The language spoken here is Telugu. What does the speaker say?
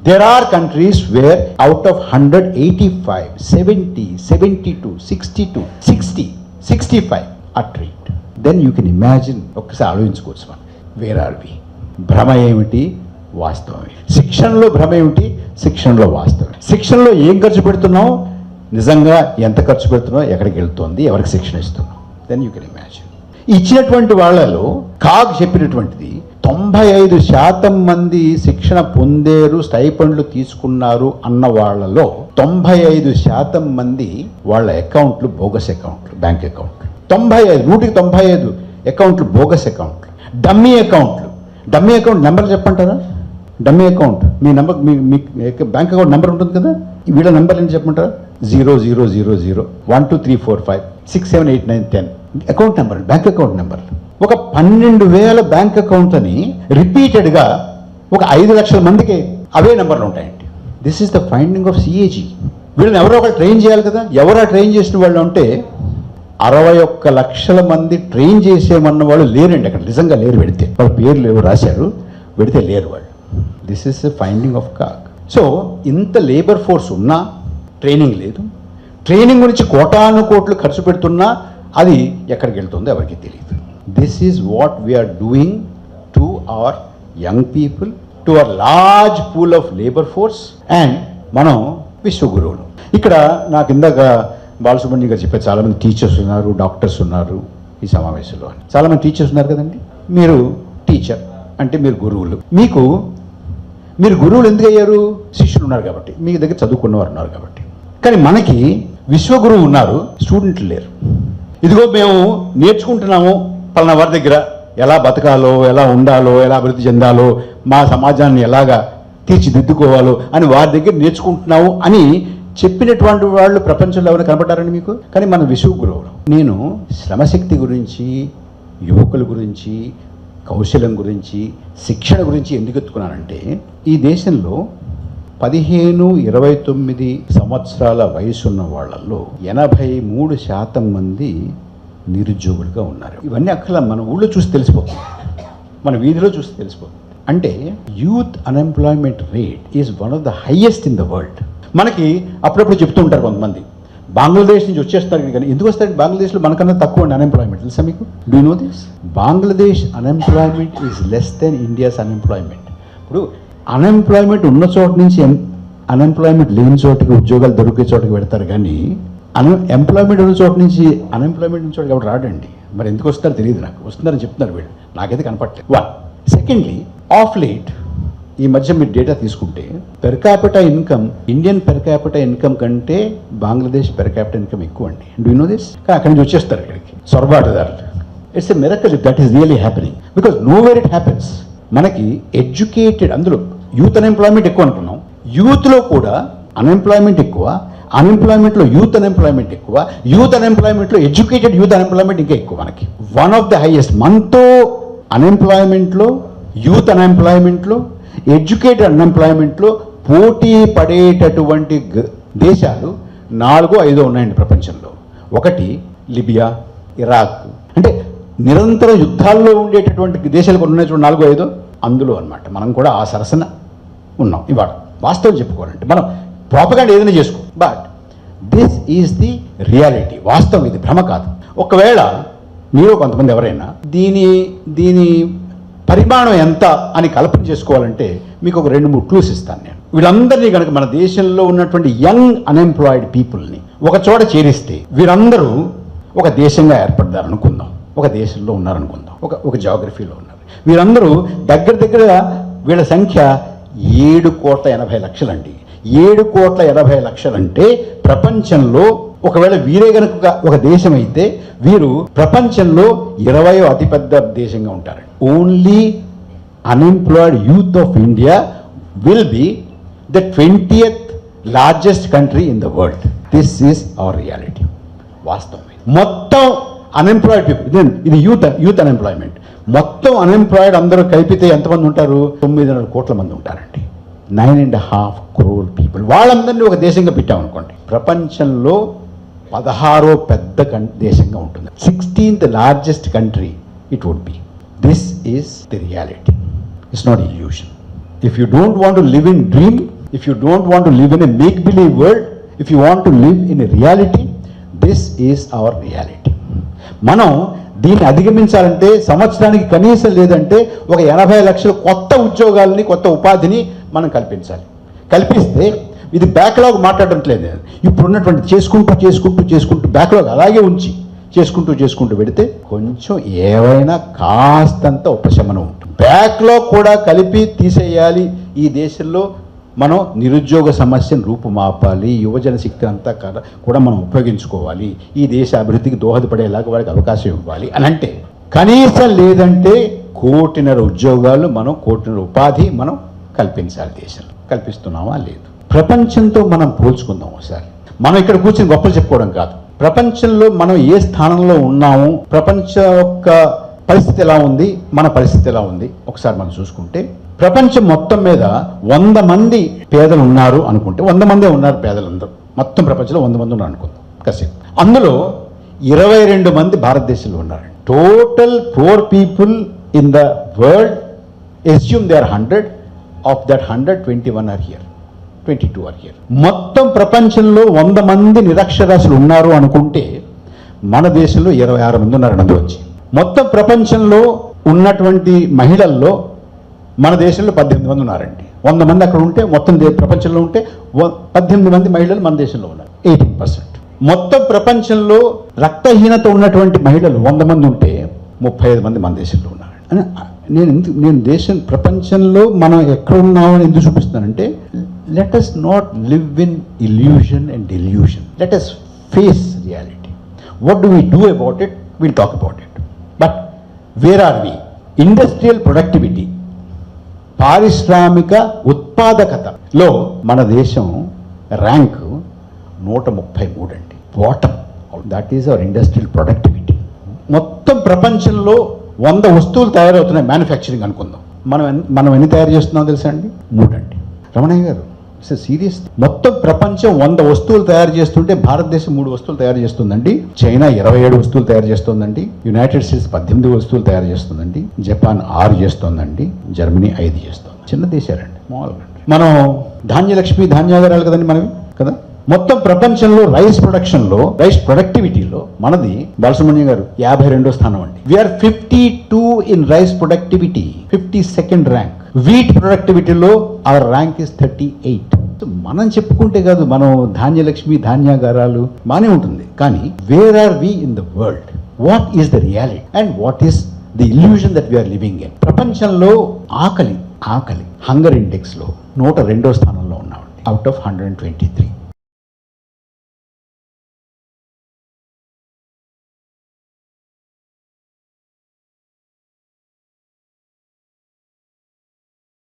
There are countries where out of 185, 70, 72, 62, 60, 65 are trained. Then you can imagine, ఒక్కసారి ఆలోచించుకోవచ్చు మనం, వేర్ ఆర్ వి? భ్రమ ఏమిటి, వాస్తవం ఏమిటి? శిక్షణలో భ్రమ ఏమిటి, శిక్షణలో వాస్తవం. శిక్షణలో ఏం ఖర్చు పెడుతున్నావు, నిజంగా ఎంత ఖర్చు పెడుతున్నావు, ఎక్కడికి వెళ్తుంది, ఎవరికి శిక్షణ ఇస్తున్నావు? Then you can imagine. ఇచ్చినటువంటి వాళ్ళలో కాగ్ చెప్పినటువంటిది 95% మంది శిక్షణ పొందేరు, స్టైపెండ్లు తీసుకున్నారు అన్న వాళ్ళలో 95% మంది వాళ్ళ అకౌంట్లు బోగస్ అకౌంట్లు, బ్యాంక్ అకౌంట్లు. 95 అకౌంట్లు బోగస్ అకౌంట్లు, డమ్మీ అకౌంట్లు. డమ్మీ అకౌంట్ నెంబర్ చెప్పంటారా? డమ్మీ అకౌంట్ మీ నెంబర్, మీ బ్యాంక్ అకౌంట్ నెంబర్ ఉంటుంది కదా, వీళ్ళ నెంబర్ ఏంటి చెప్పమంటారా? 00001234567891 account number, bank account number. ఒక 12,000 బ్యాంక్ అకౌంట్ అని రిపీటెడ్గా ఒక 5 లక్షల మందికి అవే నెంబర్లు ఉంటాయండి. This is the finding of CAG. వీళ్ళని ఎవరో ఒకరు ట్రైన్ చేయాలి కదా. ఎవరో ట్రైన్ చేసిన వాళ్ళు అంటే 61 లక్షల మంది ట్రైన్ చేసేమన్న వాళ్ళు లేరండి అక్కడ, నిజంగా లేరు. పెడితే వాళ్ళ పేర్లు ఎవరు రాశారు, పెడితే లేరు వాళ్ళు. This is the finding of CAG. So ఇంత లేబర్ ఫోర్స్ ఉన్నా ట్రైనింగ్ లేదు. ట్రైనింగ్ గురించి కోటాను కోట్లు ఖర్చు పెడుతున్నా అది ఎక్కడికి వెళ్తుందో ఎవరికి తెలియదు. This is what we are doing to our young people, to our large pool of labour force. And మనం విశ్వగురువులు. ఇక్కడ నాకు ఇందాక బాలసుబ్రహ్మణ్యం గారు చెప్పారు, చాలామంది టీచర్స్ ఉన్నారు, డాక్టర్స్ ఉన్నారు ఈ సమావేశంలో అని. చాలామంది టీచర్స్ ఉన్నారు కదండి. మీరు టీచర్ అంటే మీరు గురువులు. మీరు గురువులు ఎందుకు అయ్యారు? శిష్యులు ఉన్నారు కాబట్టి, మీ దగ్గర చదువుకున్నవారు ఉన్నారు కాబట్టి. కానీ మనకి విశ్వగురువు ఉన్నారు, స్టూడెంట్లు లేరు. ఇదిగో మేము నేర్చుకుంటున్నాము పలానా వారి దగ్గర ఎలా బతకాలో, ఎలా ఉండాలో, ఎలా అభివృద్ధి చెందాలో, మా సమాజాన్ని ఎలాగా తీర్చిదిద్దుకోవాలో అని వారి దగ్గర నేర్చుకుంటున్నాము అని చెప్పినటువంటి వాళ్ళు ప్రపంచంలో ఎవరైనా కనపడ్డారండి మీకు? కానీ మన విశ్వగురువులు. నేను శ్రమశక్తి గురించి, యువకుల గురించి, కౌశలం గురించి, శిక్షణ గురించి ఎందుకు ఎత్తుకున్నానంటే, ఈ దేశంలో 15-29 సంవత్సరాల వయసున్న వాళ్ళల్లో 83% మంది నిరుద్యోగులుగా ఉన్నారు. ఇవన్నీ అక్కడ మన ఊళ్ళో చూసి తెలిసిపోతుంది, మన వీధిలో చూసి తెలిసిపోతుంది. అంటే youth unemployment rate is one of the highest in the world. మనకి అప్పుడప్పుడు చెప్తూ ఉంటారు కొంతమంది, బంగ్లాదేశ్ నుంచి వచ్చేస్తారు కానీ ఎందుకు వస్తారు? బంగ్లాదేశ్లో మనకన్నా తక్కువ అన్ఎంప్లాయ్మెంట్ తెలుసా మీకు? Do you know this? Bangladesh unemployment is less than India's unemployment. ఇప్పుడు అన్ఎంప్లాయ్మెంట్ ఉన్న చోట నుంచి అన్ఎంప్లాయ్మెంట్ లేని చోటికి, ఉద్యోగాలు దొరికే చోటికి పెడతారు. కానీ ఎంప్లాయ్మెంట్ ఉన్న చోట నుంచి అన్ఎంప్లాయ్మెంట్ ఉన్న చోటికి ఎవరు రాడండి. మరి ఎందుకు వస్తారో తెలియదు నాకు. వస్తున్నారని చెప్తున్నారు వీళ్ళు, నాకైతే కనపడలేదు. వన్. సెకండ్లీ, ఆఫ్ లేట్ ఈ మధ్య మీరు డేటా తీసుకుంటే per capital income, Indian per capital income కంటే బంగ్లాదేశ్ పెర్ క్యాపిటల్ ఇన్కమ్ ఎక్కువ అండి. Do you know this? కానీ అక్కడి నుంచి వచ్చేస్తారు ఇక్కడికి సొరబాటుదారులు. It's a miracle if that is really happening, because nowhere it happens. మనకి ఎడ్యుకేటెడ్, అందులో యూత్ అన్ఎంప్లాయ్మెంట్ ఎక్కువ అనుకున్నాం, యూత్లో కూడా అన్ఎంప్లాయ్మెంట్ ఎక్కువ, అన్ఎంప్లాయ్మెంట్లో యూత్ అన్ఎంప్లాయ్మెంట్ ఎక్కువ, యూత్ అన్ఎంప్లాయ్మెంట్లో ఎడ్యుకేటెడ్ యూత్ అన్ఎంప్లాయ్మెంట్ ఇంకా ఎక్కువ. మనకి వన్ ఆఫ్ ద హైయెస్ట్. మనతో అన్ఎంప్లాయ్మెంట్లో, యూత్ అన్ఎంప్లాయ్మెంట్లో, ఎడ్యుకేటెడ్ అన్ఎంప్లాయ్మెంట్లో పోటీ పడేటటువంటి దేశాలు 4-5 ఉన్నాయండి ప్రపంచంలో. ఒకటి లిబియా, ఇరాక్. అంటే నిరంతర యుద్ధాల్లో ఉండేటటువంటి దేశాలు కొన్ని ఉన్నాయి చూడండి, 4-5 అందులో అనమాట. మనం కూడా ఆ సరసన ఉన్నాం ఇవాళ. వాస్తవం చెప్పుకోవాలంటే మనం ప్రాపగాండా ఏదైనా చేసుకో, but this is the reality. వాస్తవం ఇది, భ్రమ కాదు. ఒకవేళ మీరు కొంతమంది ఎవరైనా దీని పరిమాణం ఎంత అని కల్పన చేసుకోవాలంటే మీకు ఒక 2-3 క్లూస్ ఇస్తాను నేను. వీళ్ళందరినీ కనుక మన దేశంలో ఉన్నటువంటి యంగ్ అన్ఎంప్లాయిడ్ పీపుల్ని ఒక చోట చేరిస్తే వీరందరూ ఒక దేశంగా ఏర్పడ్డారనుకుందాం, ఒక దేశంలో ఉన్నారనుకుందాం, ఒక జాగ్రఫీలో ఉన్నారు. వీరందరూ దగ్గర వీళ్ళ సంఖ్య 7,80,00,000 అండి. 7,80,00,000 అంటే ప్రపంచంలో ఒకవేళ వీరే కనుక ఒక దేశం అయితే వీరు ప్రపంచంలో 20వ అతిపెద్ద దేశంగా ఉంటారు. Only unemployed youth of India will be the 20th largest country in the world. This is our reality. వాస్తవం. మొత్తం అన్ఎంప్లాయిడ్ పీపుల్, ఇది యూత్ అన్ఎంప్లాయ్మెంట్. మొత్తం అన్ఎంప్లాయిడ్ అందరూ కలిపితే ఎంతమంది ఉంటారు? 9.5 కోట్ల మంది ఉంటారండి. 9.5 crore పీపుల్. వాళ్ళందరినీ ఒక దేశంగా పెట్టామనుకోండి, ప్రపంచంలో 16వ పెద్ద దేశంగా ఉంటుంది. 16th largest country it would be. This is the reality. It's not illusion. If you don't want to live in dream, if you don't want to live in a make-believe world, if you want to live in a reality, this is our reality. మనం దీన్ని అధిగమించాలంటే సంవత్సరానికి కనీసం లేదంటే ఒక 80 లక్షల కొత్త ఉద్యోగాలని, కొత్త ఉపాధిని మనం కల్పించాలి. కల్పిస్తే ఇది బ్యాక్లాగ్ మాట్లాడటం లేదు. ఇప్పుడున్నటువంటి చేసుకుంటూ బ్యాక్లాగ్ అలాగే ఉంచి చేసుకుంటూ పెడితే కొంచెం ఏవైనా కాస్తంత ఉపశమనం ఉంటుంది. బ్యాక్లాగ్ కూడా కలిపి తీసేయాలి. ఈ దేశంలో మనం నిరుద్యోగ సమస్యను రూపుమాపాలి. యువజన శక్తి అంతా కూడా మనం ఉపయోగించుకోవాలి. ఈ దేశ అభివృద్ధికి దోహదపడేలాగా వారికి అవకాశం ఇవ్వాలి అని అంటే కనీసం లేదంటే 1.5 కోటి ఉద్యోగాలు, మనం 1 కోటి ఉపాధి మనం కల్పించాలి. దేశంలో కల్పిస్తున్నామా లేదు? ప్రపంచంతో మనం పోల్చుకుందాం ఒకసారి. మనం ఇక్కడ కూర్చొని గొప్పలు చెప్పుకోవడం కాదు. ప్రపంచంలో మనం ఏ స్థానంలో ఉన్నాము, ప్రపంచ యొక్క పరిస్థితి ఎలా ఉంది, మన పరిస్థితి ఎలా ఉంది ఒకసారి మనం చూసుకుంటే, ప్రపంచం మొత్తం మీద 100 మంది పేదలు ఉన్నారు అనుకుంటే, 100 మందే ఉన్నారు పేదలందరూ, మొత్తం ప్రపంచంలో 100 మంది ఉన్నారు అనుకుందాం కాసేపు. అందులో 22 మంది భారతదేశంలో ఉన్నారు. Total poor people in the world, assume they are 100, of that 100, 21 are here, 22 are here. మొత్తం ప్రపంచంలో 100 మంది నిరక్షరాస్యులు ఉన్నారు అనుకుంటే మన దేశంలో 26 మంది ఉన్నారు. అందులోంచి మొత్తం ప్రపంచంలో ఉన్నటువంటి మహిళల్లో మన దేశంలో 18 మంది ఉన్నారండి. 100 మంది అక్కడ ఉంటే మొత్తం ప్రపంచంలో ఉంటే 18 మంది మహిళలు మన దేశంలో ఉన్నారు, 18%. మొత్తం ప్రపంచంలో రక్తహీనత ఉన్నటువంటి మహిళలు 100 మంది ఉంటే 35 మంది మన దేశంలో ఉన్నారు. నేను ప్రపంచంలో మనం ఎక్కడ ఉన్నామని ఎందుకు చూపిస్తున్నానంటే, let us not live in illusion and delusion. Let us face reality. What do we do about it? We'll talk about it. But where are we? Industrial productivity, పారిశ్రామిక ఉత్పాదకతలో మన దేశం ర్యాంక్ 133 అండి. Bottom. That is our industrial productivity. మొత్తం ప్రపంచంలో 100 వస్తువులు తయారవుతున్నాయి, మ్యానుఫ్యాక్చరింగ్ అనుకుందాం. మనం ఎన్ని తయారు చేస్తున్నాం తెలుసా అండి? 3 అండి. రమణయ్య గారు, సీరియస్. మొత్తం ప్రపంచం 100 వస్తువులు తయారు చేస్తుంటే భారతదేశం 3 వస్తువులు తయారు చేస్తుందండి. చైనా 27 వస్తువులు తయారు చేస్తుందండి. యునైటెడ్ స్టేట్స్ 18 వస్తువులు తయారు చేస్తుందండి. జపాన్ 6 చేస్తుందండి. జర్మనీ 5 చేస్తుంది. చిన్న దేశాలండి, మామూలుగా. మనం ధాన్యలక్ష్మి, ధాన్యాగారాలు కదండి మనవి కదా. మొత్తం ప్రపంచంలో రైస్ ప్రొడక్టివిటీలో మనది, బాలసుబ్రహ్మణ్యం గారు, 52వ స్థానం అండి. We are 52 in rice productivity, 52nd rank. Wheat ప్రొడక్టివిటీలో అవర్ ర్యాంక్ ఇస్ 38. మనం చెప్పుకుంటే కాదు, మనం ధాన్యలక్ష్మి, ధాన్యాగారాలు బాగానే ఉంటుంది, కానీ where are we in the world? What is the reality and what is the illusion that we are living in? ప్రపంచంలో ఆకలి హంగర్ ఇండెక్స్లో 102వ స్థానంలో ఉన్నామండి, అవుట్ ఆఫ్ 123.